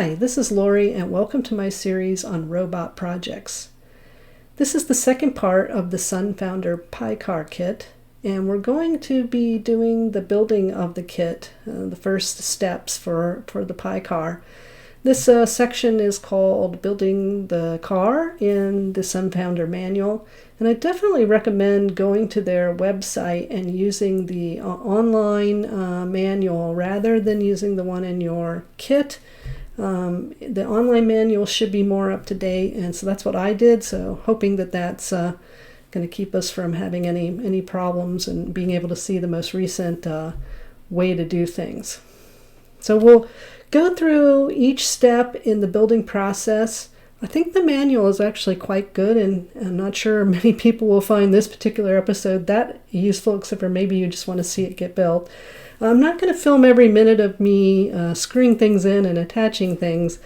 Hi, this is Lori and welcome to my series on robot projects. This is the second part of the SunFounder PiCar kit, and we're going to be doing the building of the kit, the first steps for the PiCar. This section is called Building the Car in the SunFounder manual, and I definitely recommend going to their website and using the online manual rather than using the one in your kit. The online manual should be more up to date, and so that's what I did, so hoping that that's going to keep us from having any problems and being able to see the most recent way to do things. So we'll go through each step in the building process. I think the manual is actually quite good, and I'm not sure many people will find this particular episode that useful, except for maybe you just want to see it get built. I'm not going to film every minute of me screwing things in and attaching things.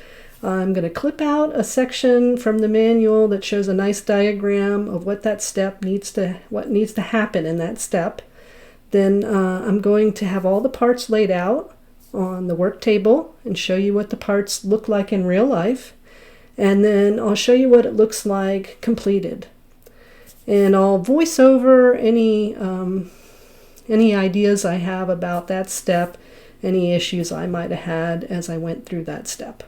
I'm going to clip out a section from the manual that shows a nice diagram of what that step needs to happen in that step. Then I'm going to have all the parts laid out on the work table and show you what the parts look like in real life. And then I'll show you what it looks like completed. And I'll voice over any ideas I have about that step, any issues I might have had as I went through that step.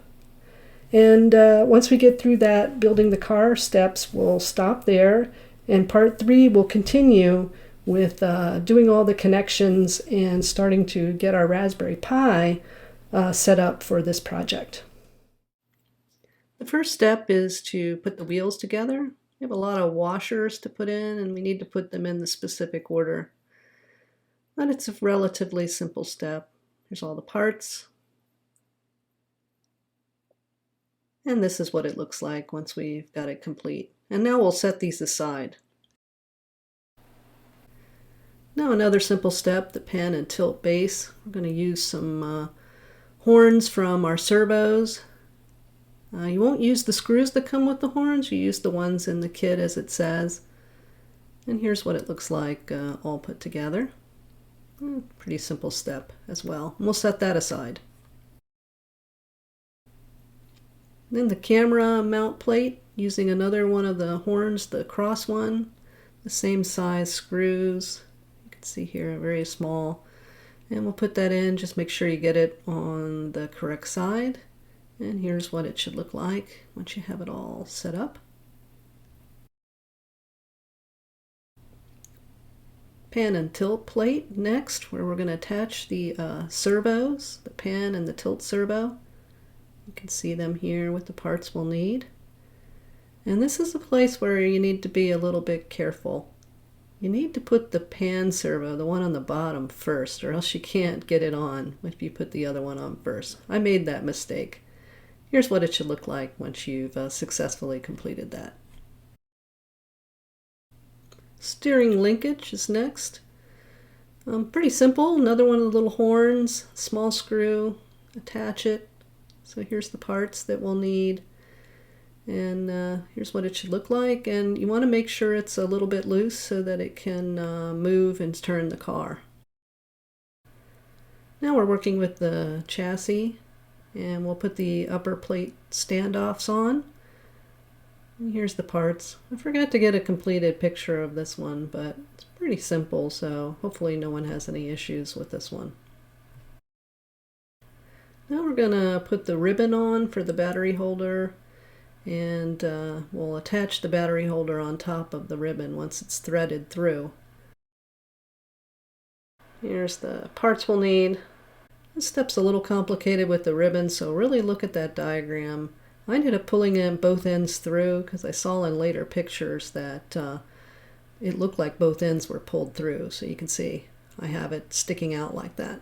And once we get through that building the car steps, we'll stop there, and part 3 will continue with doing all the connections and starting to get our Raspberry Pi set up for this project. The first step is to put the wheels together. We have a lot of washers to put in, and we need to put them in the specific order. But it's a relatively simple step. Here's all the parts. And this is what it looks like once we've got it complete. And now we'll set these aside. Now another simple step, the pan and tilt base. We're going to use some horns from our servos. You won't use the screws that come with the horns, you use the ones in the kit as it says. And here's what it looks like all put together. Pretty simple step as well. And we'll set that aside. Then the camera mount plate, using another one of the horns, the cross one, the same size screws. You can see here, very small. And we'll put that in, just make sure you get it on the correct side. And here's what it should look like once you have it all set up. Pan and tilt plate next, where we're going to attach the servos, the pan and the tilt servo. You can see them here with the parts we'll need. And this is a place where you need to be a little bit careful. You need to put the pan servo, the one on the bottom, first, or else you can't get it on if you put the other one on first. I made that mistake. Here's what it should look like once you've successfully completed that. Steering linkage is next. Pretty simple. Another one of the little horns, small screw, attach it. So here's the parts that we'll need. And here's what it should look like. And you want to make sure it's a little bit loose so that it can move and turn the car. Now we're working with the chassis. And we'll put the upper plate standoffs on. And here's the parts. I forgot to get a completed picture of this one, but it's pretty simple, so hopefully no one has any issues with this one. Now we're going to put the ribbon on for the battery holder, and we'll attach the battery holder on top of the ribbon once it's threaded through. Here's the parts we'll need. This step's a little complicated with the ribbon, so really look at that diagram. I ended up pulling in both ends through because I saw in later pictures that it looked like both ends were pulled through, so you can see I have it sticking out like that.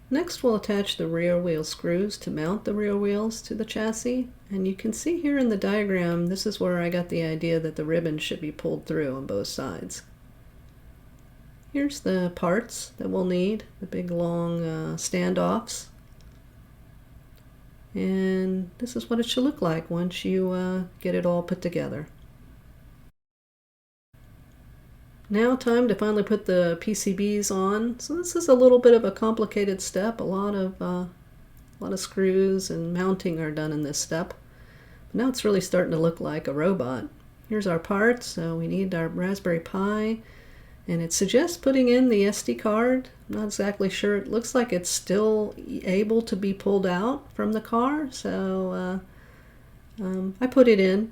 Next we'll attach the rear wheel screws to mount the rear wheels to the chassis, and you can see here in the diagram this is where I got the idea that the ribbon should be pulled through on both sides. Here's the parts that we'll need, the big long standoffs. And this is what it should look like once you get it all put together. Now time to finally put the PCBs on. So this is a little bit of a complicated step, a lot of A lot of screws and mounting are done in this step. Now it's really starting to look like a robot. Here's our parts. So we need our Raspberry Pi, and it suggests putting in the SD card. I'm not exactly sure. It looks like it's still able to be pulled out from the car, so I put it in.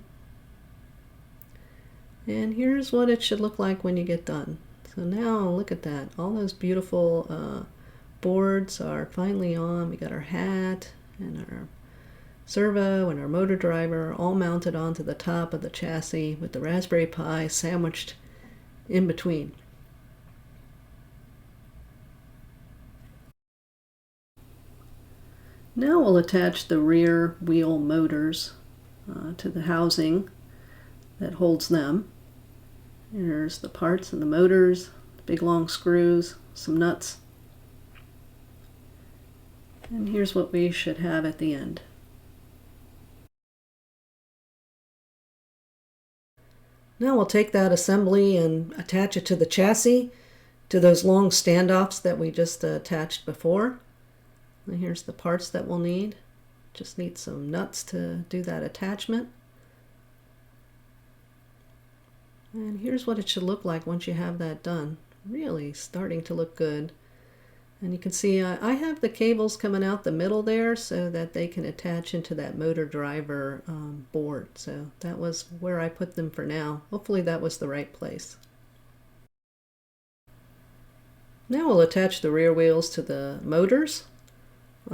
And here's what it should look like when you get done. So now look at that. All those beautiful boards are finally on. We got our hat and our servo and our motor driver all mounted onto the top of the chassis with the Raspberry Pi sandwiched in between. Now we'll attach the rear wheel motors to the housing that holds them. Here's the parts and the motors, big long screws, some nuts. And here's what we should have at the end. Now we'll take that assembly and attach it to the chassis, to those long standoffs that we just attached before. And here's the parts that we'll need. Just need some nuts to do that attachment. And here's what it should look like once you have that done. Really starting to look good. And you can see I have the cables coming out the middle there so that they can attach into that motor driver board. So that was where I put them for now. Hopefully that was the right place. Now we'll attach the rear wheels to the motors.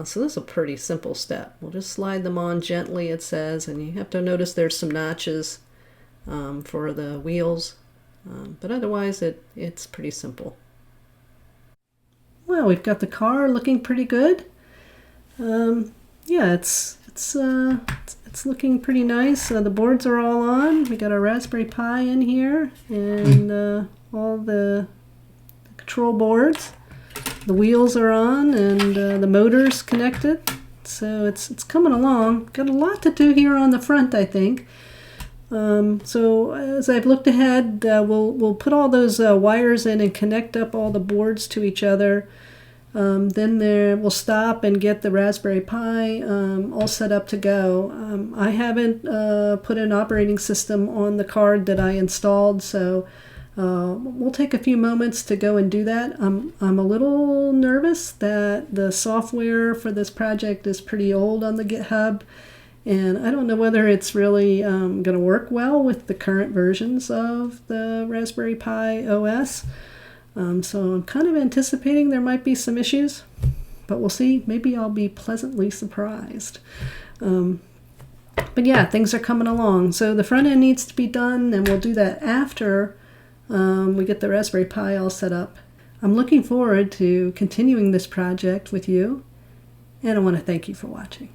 So this is a pretty simple step. We'll just slide them on gently, it says, and you have to notice there's some notches for the wheels, but otherwise it's pretty simple. Well, we've got the car looking pretty good. Yeah, it's looking pretty nice. The boards are all on. We got our Raspberry Pi in here and all the control boards. The wheels are on and the motor's connected. So it's coming along. Got a lot to do here on the front, I think. So as I've looked ahead, we'll put all those wires in and connect up all the boards to each other. Then we'll stop and get the Raspberry Pi all set up to go. I haven't put an operating system on the card that I installed, so we'll take a few moments to go and do that. I'm a little nervous that the software for this project is pretty old on the GitHub. And I don't know whether it's really going to work well with the current versions of the Raspberry Pi OS. So I'm kind of anticipating there might be some issues, but we'll see. Maybe I'll be pleasantly surprised. But yeah, things are coming along. So the front end needs to be done, and we'll do that after we get the Raspberry Pi all set up. I'm looking forward to continuing this project with you, and I want to thank you for watching.